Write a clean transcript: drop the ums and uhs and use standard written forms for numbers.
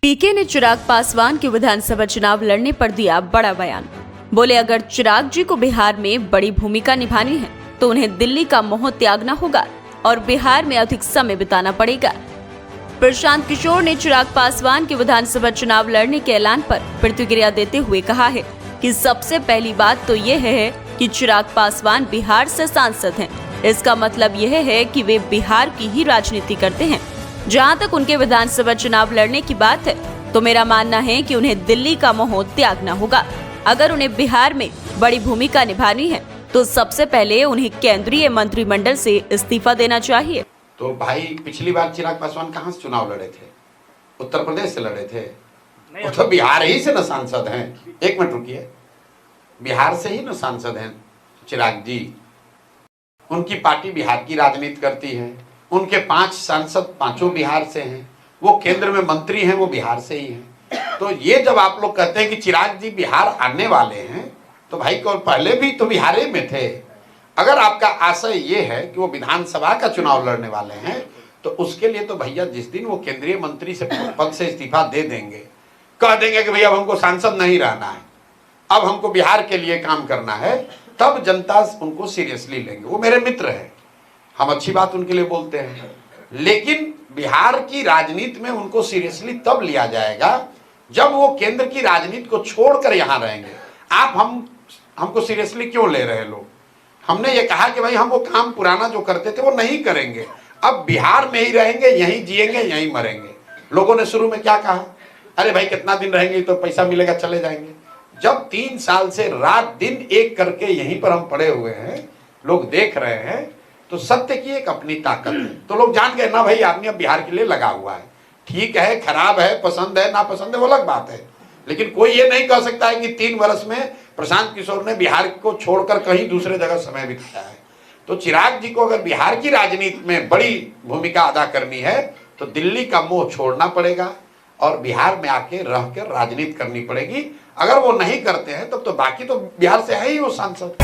पीके ने चिराग पासवान के विधानसभा चुनाव लड़ने पर दिया बड़ा बयान। बोले अगर चिराग जी को बिहार में बड़ी भूमिका निभानी है तो उन्हें दिल्ली का मोह त्यागना होगा और बिहार में अधिक समय बिताना पड़ेगा। प्रशांत किशोर ने चिराग पासवान के विधानसभा चुनाव लड़ने के ऐलान पर प्रतिक्रिया देते हुए कहा है कि सबसे पहली बात तो ये है कि चिराग पासवान बिहार से सांसद हैं। इसका मतलब यह है कि वे बिहार की ही राजनीति करते हैं। जहां तक उनके विधानसभा चुनाव लड़ने की बात है तो मेरा मानना है कि उन्हें दिल्ली का मोह त्यागना होगा। अगर उन्हें बिहार में बड़ी भूमिका निभानी है तो सबसे पहले उन्हें केंद्रीय मंत्रिमंडल से इस्तीफा देना चाहिए। तो भाई पिछली बार चिराग पासवान कहाँ से चुनाव लड़े थे? उत्तर प्रदेश से लड़े थे। वो तो बिहार ही से न सांसद हैं। एक मिनट रुकिए, बिहार से ही न सांसद हैं चिराग जी। उनकी पार्टी बिहार की राजनीति करती है। उनके 5 सांसद पांचों बिहार से हैं। वो केंद्र में मंत्री हैं, वो बिहार से ही हैं। तो ये जब आप लोग कहते हैं कि चिराग जी बिहार आने वाले हैं तो भाई को पहले भी तो बिहार ही में थे। अगर आपका आशय ये है कि वो विधानसभा का चुनाव लड़ने वाले हैं तो उसके लिए तो भैया जिस दिन वो केंद्रीय मंत्री से पद से इस्तीफा दे देंगे, कह देंगे कि भैया अब हमको सांसद नहीं रहना है, अब हमको बिहार के लिए काम करना है, तब जनता उनको सीरियसली लेंगे। वो मेरे मित्र हैं, हम अच्छी बात उनके लिए बोलते हैं, लेकिन बिहार की राजनीति में उनको सीरियसली तब लिया जाएगा जब वो केंद्र की राजनीति को छोड़कर यहाँ रहेंगे। आप हमको सीरियसली क्यों ले रहे लोग? हमने ये कहा कि भाई हम वो काम पुराना जो करते थे वो नहीं करेंगे, अब बिहार में ही रहेंगे, यहीं जिएंगे, यहीं मरेंगे। लोगों ने शुरू में क्या कहा, अरे भाई कितना दिन रहेंगे तो पैसा मिलेगा चले जाएंगे। जब 3 साल से रात दिन एक करके यहीं पर हम पड़े हुए हैं, लोग देख रहे हैं, तो सत्य की एक अपनी ताकत है। तो लोग जान गए ना भाई आदमी अब बिहार के लिए लगा हुआ है। ठीक है, खराब है, पसंद है, ना पसंद है, वो अलग बात है, लेकिन कोई ये नहीं कह सकता है कि 3 वर्ष में प्रशांत किशोर ने बिहार को छोड़कर कहीं दूसरे जगह समय बिताया है। तो चिराग जी को अगर बिहार की राजनीति में बड़ी भूमिका अदा करनी है तो दिल्ली का मोह छोड़ना पड़ेगा और बिहार में आके रहकर राजनीति करनी पड़ेगी। अगर वो नहीं करते हैं तब तो बाकी तो बिहार से है ही वो सांसद।